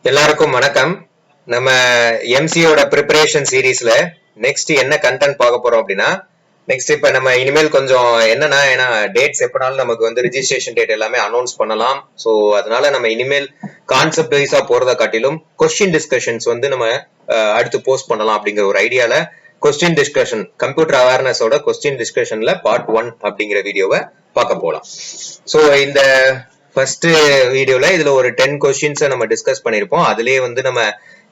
எல்லாருக்கும் வணக்கம். நம்ம எம்சியோட ப்ரிப்பரேஷன் சீரீஸ்ல நெக்ஸ்ட் என்ன கண்டென்ட் பார்க்க போறோம் அப்படின்னா, நெக்ஸ்ட் இப்ப நம்ம இனிமேல் கொஞ்சம் என்னன்னா, ஏன்னா டேட்ஸ் எப்பனாலும் நமக்கு வந்து ரிஜிஸ்ட்ரேஷன் டேட் எல்லாமே அனௌன்ஸ் பண்ணலாம். ஸோ அதனால நம்ம இனிமேல் கான்செப்ட் வைஸா போறதை காட்டிலும் கொஸ்டின் டிஸ்கஷன்ஸ் வந்து நம்ம அடுத்து போஸ்ட் பண்ணலாம் அப்படிங்கிற ஒரு ஐடியால கொஸ்டின் டிஸ்கஷன், கம்ப்யூட்டர் அவேர்னஸோட கொஸ்டின் டிஸ்கஷன்ல பார்ட் 1 அப்படிங்கிற வீடியோவை பார்க்க போலாம். ஸோ இந்த ஃபர்ஸ்ட் வீடியோல இதுல ஒரு 10 கொஸ்டின்ஸ் நம்ம டிஸ்கஸ் பண்ணிருப்போம். அதுலயே வந்து நம்ம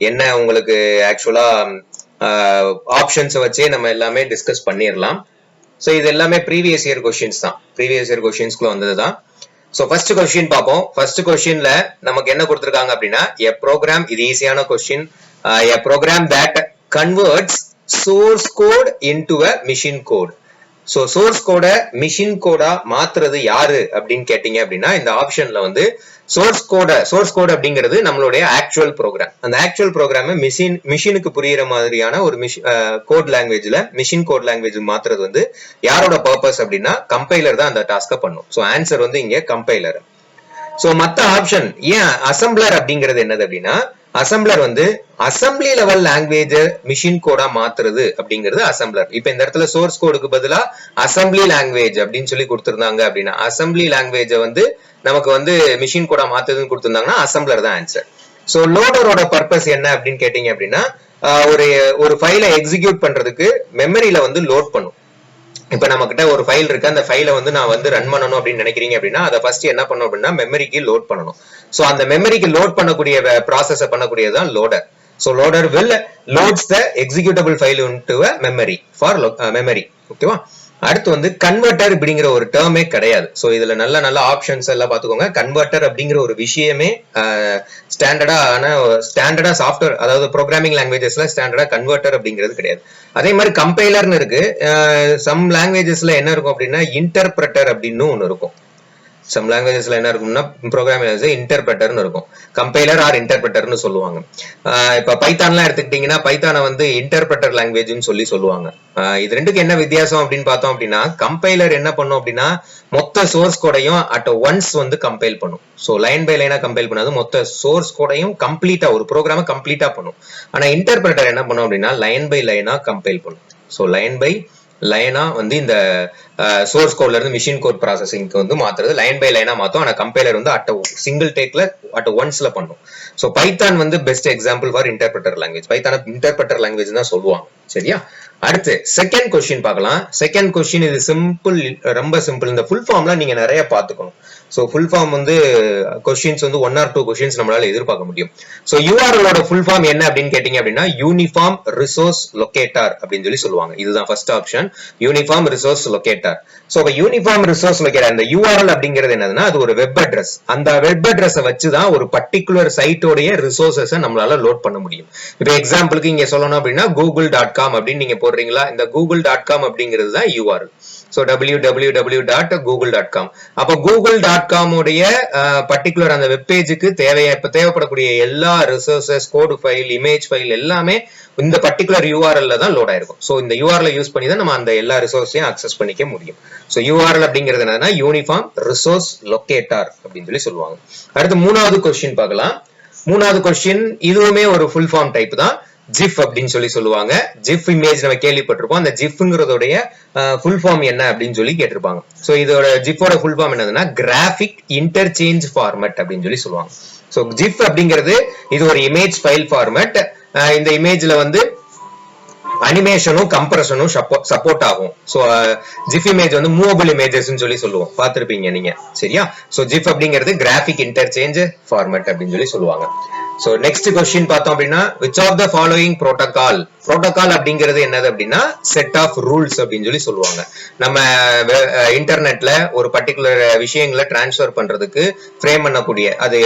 என்ன உங்களுக்கு ஆக்சுவலா ஆப்ஷன்ஸ் வச்சே நம்ம எல்லாமே டிஸ்கஸ் பண்ணிடலாம். ஸோ இது எல்லாமே ப்ரீவியஸ் இயர் கொஸ்டின்ஸ் தான், ப்ரீவியஸ் இயர் கொஸ்டின்ஸ்குள்ள வந்தது தான். ஸோ ஃபர்ஸ்ட் கொஸ்டின் பார்ப்போம். ஃபர்ஸ்ட் கொஸ்டின்ல நமக்கு என்ன கொடுத்துருக்காங்க அப்படின்னா, எ ப்ரோக்ராம், இது ஈஸியான question, a program that converts source code into a machine code. So source கோட மிஷின் கோடா மாத்துறது யாரு அப்படின்னு கேட்டீங்க அப்படின்னா, இந்த ஆப்ஷன்ல வந்து சோர்ஸ் கோட் அப்படிங்கிறது நம்மளுடைய ஆக்சுவல் ப்ரோக்ராம். அந்த ஆக்சுவல் ப்ரோக்ராம் மிஷினுக்கு புரியுற மாதிரியான ஒரு கோட் லாங்குவேஜ்ல மிஷின் கோட் லாங்குவேஜ் மாத்துறது வந்து யாரோட பர்பஸ் அப்படின்னா, கம்பைலர் தான் அந்த டாஸ்க பண்ணும். சோ ஆன்சர் வந்து இங்க கம்பைலர். சோ மத்த ஆப்ஷன் ஏன் அசம்பிளர் அப்படிங்கிறது என்னது அப்படின்னா, அசம்பிளர் வந்து அசம்பிளி லெவல் லாங்குவேஜ் மிஷின் கோடா மாத்துறது அப்படிங்கிறது அசம்பிளர். இப்ப இந்த இடத்துல சோர்ஸ் கோடுக்கு பதிலா அசம்பிளி லாங்குவேஜ் அப்படின்னு சொல்லி கொடுத்திருந்தாங்க அப்படின்னா, அசம்பிளி லாங்குவேஜ வந்து நமக்கு வந்து மிஷின் கோடா மாத்துறதுன்னு கொடுத்திருந்தாங்கன்னா அசம்பிளர் தான் ஆன்சர். சோ லோடரோட பர்பஸ் என்ன அப்படின்னு கேட்டீங்க அப்படின்னா, ஒரு ஃபைலை எக்ஸிக்யூட் பண்றதுக்கு மெமரியில வந்து லோட் பண்ணும். இப்ப நம்ம கிட்ட ஒரு ஃபைல் இருக்கு, அந்த ஃபைலை வந்து நான் வந்து ரன் பண்ணணும் அப்படின்னு நினைக்கிறீங்க அப்படின்னா, அதை ஃபர்ஸ்ட் என்ன பண்ணணும் அப்படின்னா மெமரிக்கு லோட் பண்ணணும். சோ அந்த மெமரிக்கு லோட் பண்ணக்கூடிய ப்ராசஸ் பண்ணக்கூடியதான் loader. So loader will loads the executable file into a memory for memory. ஓகேவா? அடுத்து வந்து கன்வெர்ட்டர் அப்படிங்கிற ஒரு டேர்மே கிடையாது. சோ இதுல நல்ல ஆப்ஷன்ஸ் எல்லாம் பாத்துக்கோங்க. கன்வெர்ட்டர் அப்படிங்கிற ஒரு விஷயமே ஸ்டாண்டர்டா சாஃப்ட்வேர், அதாவது ப்ரோக்ராமிங் லாங்குவேஜஸ்ல ஸ்டாண்டர்டா கன்வெர்ட்டர் அப்படிங்கிறது கிடையாது. அதே மாதிரி கம்பைலர்னு இருக்கு. சம் லாங்குவேஜஸ்ல என்ன இருக்கும் அப்படின்னா, இன்டர்பிரட்டர் அப்படின்னு ஒன்னு இருக்கும். சம் லாங்குவேஜஸ்ல என்ன இருக்கும்னா, ப்ரோக்ராமிங் இன்டர்பிரட்டர்னு இருக்கும். கம்பைலர் ஆர் இன்டர்பிரட்டர்னு சொல்லுவாங்க. இப்ப பைத்தான்லாம் எடுத்துக்கிட்டீங்கன்னா, பைத்தானை வந்து இன்டர்பிரட்டர் லாங்குவேஜ்னு சொல்லுவாங்க. இது ரெண்டுக்கு என்ன வித்தியாசம் அப்படின்னு பார்த்தோம் அப்படின்னா, கம்பைலர் என்ன பண்ணும் அப்படின்னா, மொத்த சோர்ஸ் கோடையும் அட் ஒன்ஸ் வந்து கம்பைல் பண்ணும். சோ லைன் பை லைனா கம்பைல் பண்ணாது, மொத்த சோர்ஸ் கோடையும் கம்ப்ளீட்டா ஒரு ப்ரோக்ராம கம்ப்ளீட்டா பண்ணும். ஆனா இன்டர்பிரட்டர் என்ன பண்ணும் அப்படின்னா, லைன் பை லைனா கம்பைல் பண்ணும். சோ லைன் பை லைனா வந்து இந்த சோர்ஸ் கோட்ல இருந்து மிஷின் கோட் ப்ராசஸிங்க்கு வந்து மாத்துறது லைன் பை லைனா மாத்தும். ஆனா கம்பைலர் வந்து அட் சிங்கிள் டேக்ல அட் ஒன்ஸ்ல பண்ணும். சோ பைத்தான் வந்து best example for interpreter language. பைத்தான இன்டர்பிரட்டர் லாங்குவேஜ் தான் சொல்லுவாங்க. சரியா? அடுத்து செகண்ட் கொஸ்டின் பார்க்கலாம். செகண்ட் கொஸ்டின் இது சிம்பிள், ரொம்ப சிம்பிள். இந்த ஃபுல் ஃபார்ம்லாம் நீங்க நிறைய பாத்துக்கணும். சோ ஃபுல் ஃபார்ம் வந்து கொஸ்டின்ஸ் வந்து 1 or 2 கொஸ்டின்ஸ் நம்மளால எதிர்பார்க்க முடியும். சோ யூஆர்எல் ஃபுல் ஃபார்ம் என்ன அப்படின்னு கேட்டீங்க அப்படின்னா, யூனிஃபார்ம் ரிசோர்ஸ் லொகேட்டர் அப்படின்னு சொல்லி சொல்லுவாங்க. இதுதான் first option, uniform resource locator. So uniform resource locator, அந்த யூஆர்எல் அப்படிங்கிறது என்னதுன்னா, அது ஒரு வெப் அட்ரஸ். அந்த வெப் அட்ரஸை வச்சுதான் ஒரு பர்டிகுலர் சைட்டோடைய ரிசோர்சஸை நம்மளால லோட் பண்ண முடியும். இப்ப எக்ஸாம்பிளுக்கு இங்க சொல்லணும் அப்படின்னா, google.com அப்படின்னு நீங்க போடுறீங்களா, இந்த google.com அப்படிங்கிறது தான் யூஆர்எல். So www.google.com. அப்ப google.com உடைய பர்டிகுலர் அந்த வெப் பேஜுக்கு தேவைப்படக்கூடிய எல்லா resources, code file, image file எல்லாமே இந்த பர்டிகுலர் யூஆர்எல்ல தான் லோட் ஆயிருக்கும். சோ இந்த யூஆர்எல் யூஸ் பண்ணி தான் நம்ம அந்த எல்லா ரிசோர்ஸையும் அக்சஸ் பண்ணிக்க முடியும். சோ யூஆர்எல் அப்படிங்கிறது என்னன்னா, யூனிஃபார்ம் ரிசோர்ஸ் லொகேட்டர் அப்படின்னு சொல்லி சொல்லுவாங்க. அடுத்து மூணாவது கொஸ்டின் பார்க்கலாம். மூணாவது கொஸ்டின் இதுவுமே ஒரு ஃபுல் ஃபார்ம் டைப் தான். ஜிஃப் அப்படின்னு சொல்லி சொல்லுவாங்க. ஜிஃப் இமேஜ் நம்ம கேள்விப்பட்டிருப்போம். அந்த ஜிஃப்ங்கிறதோடைய ஃபுல் ஃபார்ம் என்ன அப்படின்னு சொல்லி கேட்டிருப்பாங்க. சோ இதோட ஜிஃபோட ஃபுல் ஃபார்ம் என்னதுன்னா, கிராஃபிக் இன்டர்சேஞ்ச் ஃபார்மட் அப்படின்னு சொல்லி சொல்லுவாங்க. சோ ஜிஃப் அப்படிங்கிறது இது ஒரு இமேஜ் ஃபைல் ஃபார்மட். இந்த இமேஜ்ல வந்து அனிமேஷனும் கம்ப்ரஷனும் சப்போர்ட் ஆகும். சோ ஜிஃப் இமேஜ் வந்து மூவபிள் இமேஜஸ் சொல்லி சொல்லுவோம், பார்த்திருப்பீங்க நீங்க. சரியா? சோ ஜிஃப் அப்படிங்கிறது கிராஃபிக் இன்டர்சேஞ்ச் ஃபார்மட் அப்படின்னு சொல்லி சொல்லுவாங்க. சோ நெக்ஸ்ட் கொஸ்டின் பார்த்தோம் அப்படின்னா, which of the following protocol அப்படிங்கிறது என்னது அப்படின்னா, செட் ஆஃப் ரூல்ஸ் அப்படின்னு சொல்லி சொல்லுவாங்க. நம்ம இன்டர்நெட்ல ஒரு பர்டிகுலர் விஷயங்களை டிரான்ஸ்ஃபர் பண்றதுக்கு ஃப்ரேம் பண்ணக்கூடிய, அது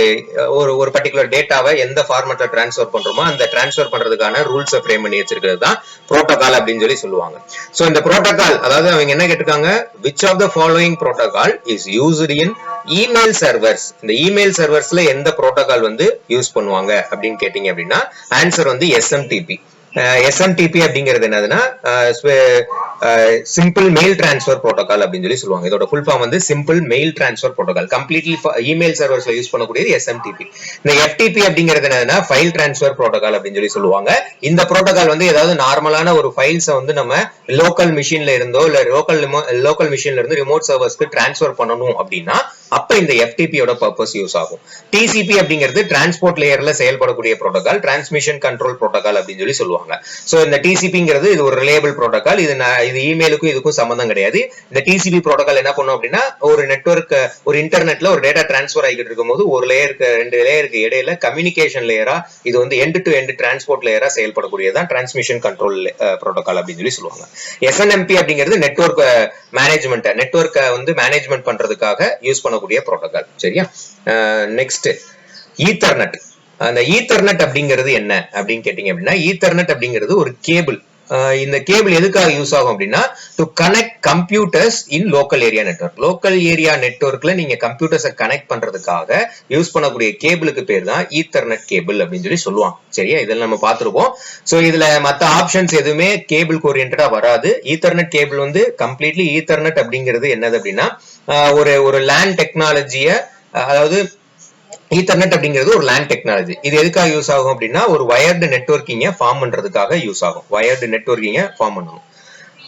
ஒரு பர்டிகுலர் டேட்டாவை எந்த ஃபார்மேட்ல டிரான்ஸ்ஃபர் பண்றோமோ அந்த டிரான்ஸ்ஃபர் பண்றதுக்கான ரூல்ஸை ஃப்ரேம் பண்ணி வச்சிருக்கிறது தான் புரோட்டோகால் அப்படின்னு சொல்லி சொல்லுவாங்க. சோ இந்த புரோட்டோகால், அதாவது அவங்க என்ன கேட்டிருக்காங்க, which of the following protocol is used in email servers. இந்த இமெயில் சர்வர்ஸ்ல எந்த புரோட்டோகால் வந்து யூஸ் பண்ணுவாங்க அப்படின்னு கேட்டீங்க அப்படின்னா, ஆன்சர் வந்து SMTP. SMTP அப்படிங்கிறது என்னதுன்னா சிம்பிள் மெயில் டிரான்ஸ்ஃபர் புரோட்டோகால் அப்படின்னு சொல்லி சொல்லுவாங்க. இதோட ஃபுல் ஃபார்ம் வந்து simple mail transfer protocol. Completely email சர்வர்ஸ்ல யூஸ் பண்ணக்கூடியது SMTP. இந்த FTP அப்படிங்கிறது என்னதுன்னா ஃபைல் டிரான்ஸ்ஃபர் புரோட்டோகால் அப்படின்னு சொல்லி சொல்லுவாங்க. இந்த புரோட்டோகால் வந்து ஏதாவது நார்மலான ஒரு ஃபைல்ஸை வந்து நம்ம லோக்கல் மிஷின்ல இருந்தோ இல்ல லோக்கல் மிஷின்ல இருந்து ரிமோட் சர்வர்ஸ்க்கு டிரான்ஸ்ஃபர் பண்ணணும் அப்படின்னா அப்ப இந்த FTP யோட பர்பஸ் யூஸ் ஆகும். TCP அப்படிங்கிறது டிரான்ஸ்போர்ட் லேயர்ல செயல்படக்கூடிய புரோட்டோகால், டிரான்ஸ்மிஷன் கண்ட்ரோல் புரோட்டோகால் அப்படின்னு சொல்லி சொல்லுவாங்க. சோ இந்த TCPங்கிறது இது ஒரு ரிலையபிள் புரோட்டோகால். இது இமெயிலுக்கும் இதுக்கும் சம்பந்தம் கிடையாது. இந்த TCP புரோட்டோகால் என்ன பண்ணும் அப்படின்னா ஒரு நெட்வொர்க் ஒரு இன்டர்நெட்ல ஒரு டேட்டா டிரான்ஸ்ஃபர் ஆகிட்டு இருக்கும்போது ஒரு லேயருக்கு ரெண்டு லேயருக்கு இடையில கம்யூனிகேஷன் லேயரா இது வந்து எண்ட் டு எண்ட் டிரான்ஸ்போர்ட் லேயரா செயல்படக்கூடியதான் டிரான்ஸ்மிஷன் கண்ட்ரோல் புரோட்டோகால் அப்படின்னு சொல்லி சொல்லுவாங்க. SNMP அப்படிங்கிறது நெட்வொர்க் மேனேஜ்மெண்ட், நெட்வொர்க்கை வந்து மேனேஜ்மெண்ட் பண்றதுக்காக யூஸ் பண்ணக்கூடிய புரோட்டோகால். சரியா? Next ethernet. அந்த ஈத்தர்நெட் அப்படிங்கிறது என்ன அப்படின்னு கேட்டீங்க அப்படின்னா ஈத்தர்நெட் அப்படிங்கிறது ஒரு கேபிள். இந்த கேபிள் எதுக்காக யூஸ் ஆகும் அப்படின்னா to connect computers in local area network. Local area நெட்வொர்க்ல நீங்க கம்ப்யூட்டர்ஸை கனெக்ட் பண்றதுக்காக யூஸ் பண்ணக்கூடிய கேபிளுக்கு பேர் தான் ஈத்தர்நெட் கேபிள் அப்படின்னு சொல்லி சொல்லுவாங்க. சரியா? இதெல்லாம் நம்ம பார்த்திருப்போம். சோ இதுல மத்த ஆப்ஷன்ஸ் எதுவுமே கேபிளுக்கு ஓரியன்டா வராது. ஈத்தர்நெட் கேபிள் வந்து கம்ப்ளீட்லி ஈத்தர்நெட் அப்படிங்கிறது என்னது அப்படின்னா ஒரு லேண்ட் டெக்னாலஜிய, அதாவது ஈத்தர்நெட் அப்படிங்கிறது ஒரு லேண்ட் டெக்னாலஜி. இது எதுக்காக யூஸ் ஆகும் அப்படின்னா ஒரு வயர்டு நெட்வொர்க்கிங்க ஃபார்ம் பண்றதுக்காக யூஸ் ஆகும். வயர்டு நெட்வொர்க்கிங்க ஃபார்ம் பண்ணணும்.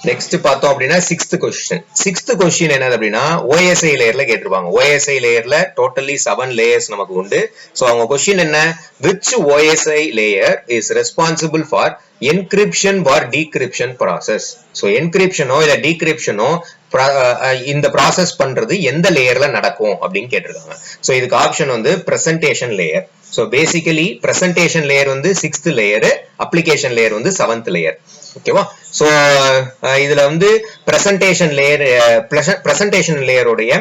நெக்ஸ்ட் பார்த்தோம் அப்படின்னா சிக்ஸ்த் கொஸ்டின் என்னது அப்படின்னா OSI லேயர்ல கேட்டிருப்பாங்க. OSI லேயர்ல டோட்டலி 7 லேயர்ஸ் நமக்கு உண்டு. சோ அவங்க கொஸ்டின் என்ன, which OSI layer is responsible for encryption or decryption process. So என்கிரிப்ஷனோ இல்ல டீக்ரிப்ஷனோ இந்த ப்ராசஸ் பண்றது எந்த லேயர்ல நடக்கும் அப்படின்னு கேட்டிருக்காங்க. சோ இதுக்கு ஆப்ஷன் வந்து presentation layer. So basically presentation layer வந்து 6th லேயர், அப்ளிகேஷன் லேயர் வந்து 7th லேயர். ஓகேவா? சோ இதுல வந்து பிரசன்டேஷன் லேயருடைய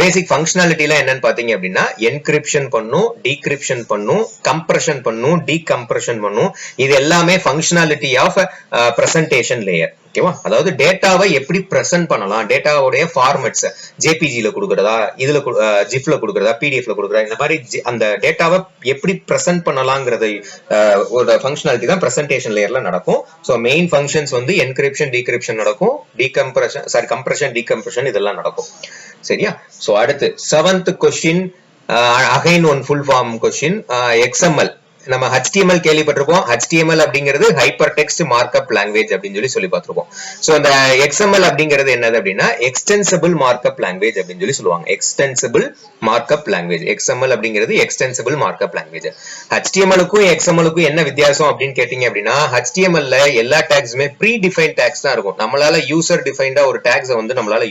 பேசிக் ஃபங்க்ஷனாலிட்டி எல்லாம் என்னன்னு பாத்தீங்க அப்படின்னா என்கிரிப்ஷன் பண்ணும், டீக்ரிப்ஷன் பண்ணும், கம்ப்ரஷன் பண்ணும், டீகம்ப்ரஷன் பண்ணும். இது எல்லாமே ஃபங்க்ஷனாலிட்டி ஆஃப் பிரசன்டேஷன் லேயர். ஓகேவா? அதாவது டேட்டாவை எப்படி பிரசன்ட் பண்ணலாம், டேட்டாவுடைய ஃபார்மேட்ஸ் ஜேபிஜில கொடுக்கறதா, இதுல ஜிப்ல கொடுக்கறதா, பிடிஎஃப்ல கொடுக்கறதா, இந்த மாதிரி அந்த டேட்டாவை எப்படி பிரசன்ட் பண்ணலாங்கிறது ஒரு ஃபங்க்ஷனாலிட்டி தான் பிரசன்டேஷன் லேயர்ல நடக்கும். சோ மெயின் ஃபங்க்ஷன்ஸ் வந்து என்கிரிப்ஷன், டீக்ரிப்ஷன் நடக்கும், கம்ப்ரஷன், டீகம்ப்ரஷன் இதெல்லாம் நடக்கும். சரியா? சோ அடுத்து 7th question, again one full form question. XML. நம்ம HTML கேள்விப்பட்டிருப்போம். HTML அப்படிங்கிறது ஹைப்பர் டெக்ஸ்ட் மார்க்அப் லாங்குவேஜ் அப்படின்னு சொல்லி பார்த்திருப்போம். சோ இந்த XML அப்படிங்கிறது என்னது அப்படின்னா எக்ஸ்டென்சிபிள் மார்க்அப் லாங்குவேஜ் அப்படின்னு சொல்லி சொல்லுவாங்க. Extensible markup language. XML அப்படிங்கிறது எக்ஸ்டென்சிபிள் மார்க்அப் லாங்குவேஜ். HTML-க்கும் XML-க்கும் என்ன வித்தியாசம் அப்படின்னு கேட்டீங்க அப்படின்னா HTML-ல எல்லா டேக்ஸுமே ப்ரீ டிஃபைன் டேக்ஸ் தான் இருக்கும். நம்மளால யூசர் டிஃபைன்டா ஒரு டேக்ஸை வந்து நம்மளால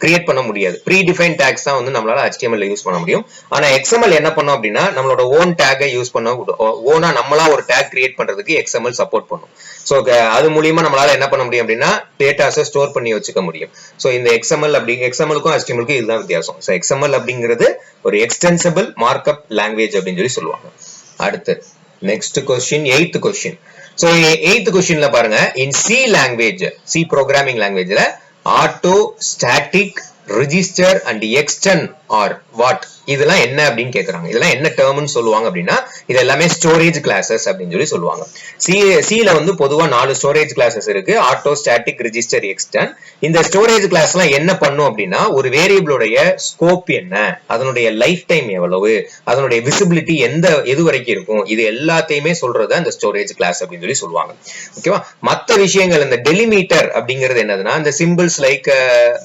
கிரியேட் பண்ண முடியாது. ப்ரீ டிஃபைன் டேக்ஸ் தான் வந்து நம்மளால HTML-ல யூஸ் பண்ண முடியும். ஆனா XML என்ன பண்ணும் அப்படின்னா நம்மளோட ஓன் டேக்கை யூஸ் பண்ண, ஓனா நம்மளா ஒரு டேக் கிரியேட் பண்றதுக்கு XML சப்போர்ட் பண்ணும். சோ அது மூலமா நம்மளால என்ன பண்ண முடியும் அப்படின்னா டேட்டாஸை ஸ்டோர் பண்ணி வச்சுக்க முடியும். சோ இந்த XML-க்கும் HTML-க்கும் இதுதான் வித்தியாசம். சோ XML அப்படிங்கிறது ஒரு எக்ஸ்டென்சிபிள் மார்க்அப் லாங்குவேஜ் அப்படின்னு சொல்லி சொல்லுவாங்க. அடுத்து next question, 8th question. So 8th கொஸ்டின்ல பாருங்க, in C language, C programming லாங்குவேஜ்ல auto, static, register and extend are what, இதெல்லாம் என்ன அப்படின்னு கேக்குறாங்க. இதெல்லாம் என்ன டேர்ம்னு சொல்லுவாங்க அப்படின்னா இது எல்லாமே ஸ்டோரேஜ் கிளாஸஸ் அப்படின்னு சொல்லி சொல்லுவாங்க. சில வந்து பொதுவா 4 ஸ்டோரேஜ் கிளாஸஸ் இருக்கு. Auto, static, register, extend. இந்த ஸ்டோரேஜ் கிளாஸ் எல்லாம் என்ன பண்ணும் அப்படின்னா ஒரு வேரியபிளுடைய ஸ்கோப் என்ன, அதனுடைய லைஃப் டைம் எவ்வளவு, அதனுடைய விசிபிலிட்டி எது வரைக்கும் இருக்கும், இது எல்லாத்தையுமே சொல்றது அந்த ஸ்டோரேஜ் கிளாஸ் அப்படின்னு சொல்லி சொல்லுவாங்க. ஓகேவா? மற்ற விஷயங்கள் இந்த டெலிமீட்டர் அப்படிங்கிறது என்னதுன்னா இந்த சிம்பிள்ஸ் லைக்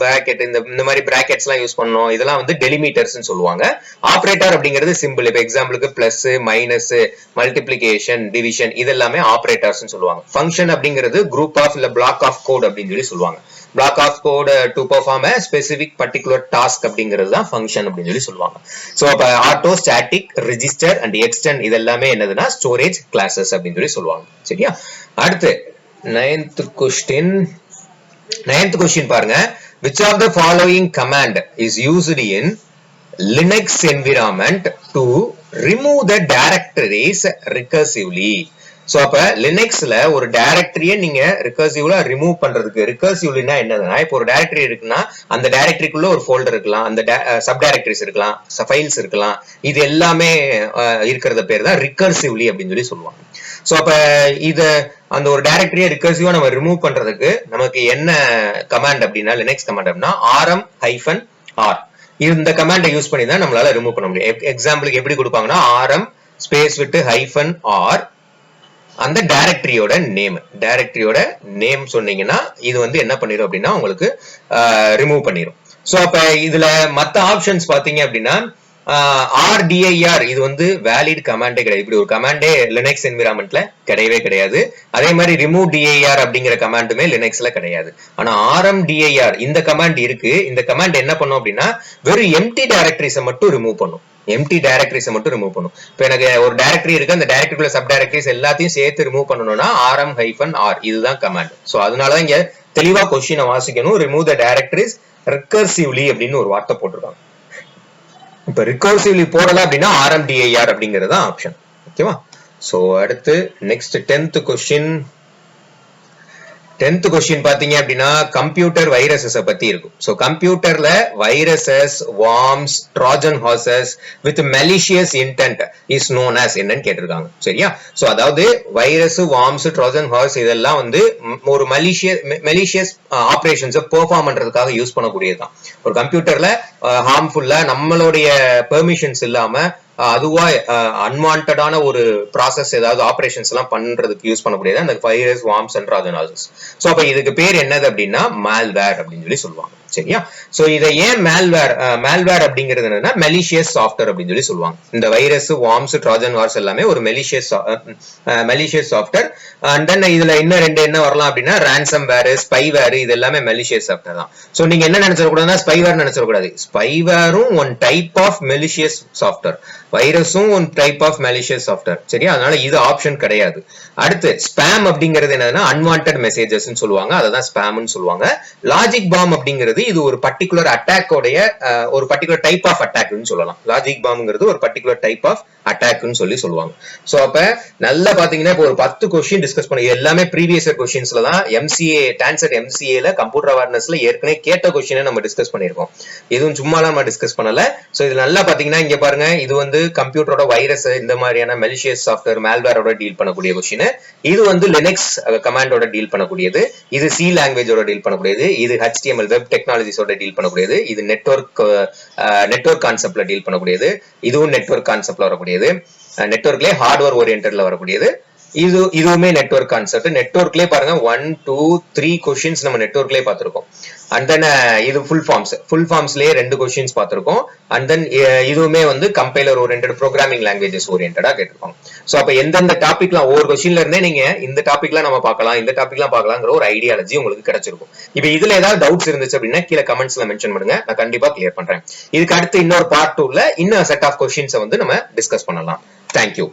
பிராக்கெட், இந்த மாதிரி பிராக்கெட்ஸ் எல்லாம் யூஸ் பண்ணோம், இதெல்லாம் வந்து டெலிமீட்டர்ஸ் சொல்லுவாங்க. ஆபரேட்டர் அப்படிங்கிறது சிம்பிள். இப்ப எக்ஸாம்பிளுக்கு பிளஸ், மைனஸ், மல்டிப்ளிகேஷன், டிவிஷன் இதெல்லாமே ஆபரேட்டர்ஸ் சொல்லுவாங்க. ஃபங்க்ஷன் அப்படிங்கிறது குரூப் ஆஃப் இல்ல பிளாக் ஆஃப் கோட் அப்படின்னு சொல்லி சொல்லுவாங்க. Block of code to perform a specific particular task அப்படிங்கிறது தான் ஃபங்க்ஷன் அப்படின்னு சொல்லி சொல்லுவாங்க. சோ அப்ப auto, static, register and extend இதெல்லாமே என்னதுன்னா ஸ்டோரேஜ் கிளாஸஸ் அப்படின்னு சொல்லி சொல்லுவாங்க. சரியா? அடுத்து 9th கொஸ்டின் பாருங்க. which of the following command is used in Linux environment to remove the directories recursively? So அப்ப லினக்ஸ்ல ஒரு டைரக்டரியை நீங்க ரிகர்சிவ்ல ரிமூவ் பண்றதுக்கு, ரிகர்சிவ்லினா என்னதுன்னா இப்போ ஒரு டைரக்டரி இருக்குன்னா அந்த டைரக்டரிக்குள்ள ஒரு ஃபோல்டர் இருக்கலாம், அந்த சப் டைரக்டரிஸ் இருக்கலாம், ஃபைல்ஸ் இருக்கலாம், இது எல்லாமே இருக்கிறத பேர் தான் ரிகர்சிவ்லி அப்படின்னு சொல்லி சொல்லுவாங்க. சோ அப்ப இத அந்த ஒரு டைரக்டரியை ரிகர்சிவா நம்ம ரிமூவ் பண்றதுக்கு நமக்கு என்ன கமாண்ட் அப்படின்னா லினக்ஸ் கமாண்ட் அப்படின்னா rm-r இந்த கமாண்டை யூஸ் பண்ணி தான் நம்மளால ரிமூவ் பண்ண முடியும். எக்ஸாம்பிளுக்கு எப்படி கொடுப்பாங்கன்னா rm ஸ்பேஸ் விட்டு -r அந்த டைரக்டரியோட நேம் சொன்னீங்கன்னா இது வந்து என்ன பண்ணிரும் அப்படின்னா உங்களுக்கு ரிமூவ் பண்ணிரும். சோ அப்ப இதுல மத்த ஆப்ஷன்ஸ் பாத்தீங்க அப்படின்னா RDIR இது வந்து வேலிட் கமாண்டே கிடையாது. இப்படி ஒரு கமாண்டே லினக்ஸ் என்விரான்மெண்ட்ல கிடையவே கிடையாது. அதே மாதிரி ரிமூவ் DIR அப்படிங்கிற கமாண்டுமே லினக்ஸ்ல கிடையாது. ஆனா RMDIR இந்த கமாண்ட் இருக்கு. இந்த கமாண்ட் என்ன பண்ணும் அப்படின்னா வெறும் எம்டி டைரக்டரிஸை மட்டும் ரிமூவ் பண்ணும். இப்ப எனக்கு ஒரு டைரக்டரி இருக்கு, அந்த டைரக்டரிக்குள்ள சப் டைரக்டரிஸ் எல்லாத்தையும் சேர்த்து ரிமூவ் பண்ணணும்னா rm-r இதுதான் கமாண்ட். சோ அதனாலதான் இங்க தெளிவா கொஸ்டினை வாசிக்கணும். ரிமூவ் த டைரக்டரிஸ் ரிகர்சிவ்லி அப்படின்னு ஒரு வார்த்தை போட்டிருக்காங்க. இப்ப ரிகர்சிவ்லி போடல அப்படின்னா rmdir அப்படிங்கிறது ஆப்ஷன். ஓகேவா? சோ அடுத்து நெக்ஸ்ட் 10th கொஸ்டின் பாத்தீங்க அப்படின்னா கம்ப்யூட்டர் வைரஸஸ் பத்தி இருக்கும். சோ கம்ப்யூட்டர்ல viruses, worms, Trojan horses with malicious intend is known as என்னன்னு கேட்டிருக்காங்க. சரியா? சோ அதாவது வைரஸ், வார்ம்ஸ், ட்ராஜன் ஹார்ஸ் இதெல்லாம் வந்து ஒரு மெலிஷியஸ் ஆபரேஷன்ஸ் பெர்ஃபார்ம் பண்றதுக்காக யூஸ் பண்ணக்கூடியதுதான். ஒரு கம்ப்யூட்டர்ல ஹார்ம்ஃபுல்லா நம்மளுடைய பெர்மிஷன்ஸ் இல்லாம அதுவா அன்வான்டான ஒரு ப்ராசஸ் ஏதாவது ஆபரேஷன்ஸ் எல்லாம் பண்றதுக்கு யூஸ் பண்ணக்கூடியது அந்த virus, worms and Trojan horses. So அப்ப இதுக்கு பேர் என்னது அப்படின்னா மால்வேர் அப்படின்னு சொல்லி சொல்லுவாங்க. சரியா? சோ இதை ஏன் மால்வேர் அப்படிங்கிறது என்னன்னா மெலிஷியஸ் சாஃப்ட்வேர் அப்படின்னு சொல்லி சொல்லுவாங்க. இந்த வைரஸ், வார்ம்ஸ், ட்ராஜன் ஹார்ஸ் எல்லாமே ஒரு மெலிஷியஸ் சாஃப்ட்வேர். அண்ட் தென் இதுல இன்னும் ரெண்டு என்ன வரலாம் அப்படின்னா ரான்சம் வேர், ஸ்பைவேர், இது எல்லாமே மெலிஷியஸ் சாஃப்ட்வேர் தான். சோ நீங்க என்ன நினைச்சிடக்கூடாதுன்னா ஸ்பைவேர் நினைச்சிடக்கூடாது. ஸ்பைவேரும் one type of malicious software, வைரஸும் one type of malicious software. சரியா? அதனால இது ஆப்ஷன் கிடையாது. அடுத்து ஸ்பேம் அப்படிங்கிறது என்னன்னா அன்வான்டட் மெசேஜஸ் சொல்லுவாங்க, அதான் ஸ்பேம்னு சொல்லுவாங்க. லாஜிக் பாம் அப்படிங்கிறது இது ஒரு பர்டிகுலர் அட்டாக்கோடைய ஒரு பர்டிகுலர் டைப் ஆஃப் அட்டாக்னு சொல்லலாம். லாஜிக் பாம்ங்கிறது ஒரு பர்டிகுலர் டைப் ஆஃப் அட்டாக்னு சொல்லுவாங்க. சோ அப்ப நல்லா பாத்தீங்கன்னா இப்போ ஒரு 10 கொஸ்டின் டிஸ்கஸ் பண்ணி எல்லாமே ப்ரீவியஸ் இயர் கொஸ்டின்ஸ்ல தான் டான்செட் MCAல கம்ப்யூட்டர் அவேர்னஸ்ல ஏற்கனவே கேட்ட கொஸ்டினை நம்ம டிஸ்கஸ் பண்ணிருக்கோம். இதுவும் சும்மா நம்ம டிஸ்கஸ் பண்ணல. சோ இது நல்லா பாத்தீங்கன்னா இங்க பாருங்க, இது வந்து கம்ப்யூட்டரோட வைரஸ் இந்த மாதிரியான மெலிஷியஸ் சாஃப்ட்வேர் மால்வேரோட டீல் பண்ணக்கூடிய கொஸ்டின். இது வந்து லினக்ஸ் கமாண்டோட டீல் பண்ணக்கூடியது. இது C லாங்குவேஜோட டீல் பண்ணக்கூடியது. இது HTML வெப் டெக்னாலஜிஸோட டீல் பண்ணக்கூடியது. இது நெட்வொர்க் கான்செப்ட்ல டீல் பண்ணக்கூடியது. இதுவும் நெட்வொர்க் கான்செப்ட்ல வரக்கூடியது. நெட்வொர்க்லயே ஹார்ட்வேர் ஓரியன்டட்ல வரக்கூடியது. இதுவுமே நெட்வொர்க் கான்செப்ட். நெட்வொர்க்லயே பாருங்க 1 2 3 கொஸ்டின்ஸ் நம்ம நெட்வொர்க்லயே பார்த்திருக்கோம். அண்ட் தென் இது ஃபுல் ஃபார்ம்ஸ்லயே 2 கொஸ்டின்ஸ் பார்த்திருக்கோம். அண்ட் தென் இதுவுமே வந்து கம்பைலர் ஓரியன்டட், ப்ரோக்ராமிங் லாங்குவேஜஸ் ஓரியன்டா கேட்டிருக்கோம். சோ அப்ப எந்தெந்த டாபிக்லாம் ஒவ்வொரு கொஸ்டின்ல இருந்தே நீங்க இந்த டாபிக்லாம் நம்ம பார்க்கலாம், இந்த டாபிக்லாம் பார்க்கலாங்கிற ஒரு ஐடியாலஜி உங்களுக்கு கிடைச்சிருக்கும். இப்ப இதுல ஏதாவது டவுட்ஸ் இருந்துச்சு அப்படின்னா கீழே கமெண்ட்ஸ்ல மென்ஷன் பண்ணுங்க, நான் கண்டிப்பா கிளியர் பண்றேன். இதுக்கு அடுத்து இன்னொரு பார்ட் 2ல இன்னும் செட் ஆஃப் கொஸ்டின்ஸை வந்து நம்ம டிஸ்கஸ் பண்ணலாம். தேங்க்யூ.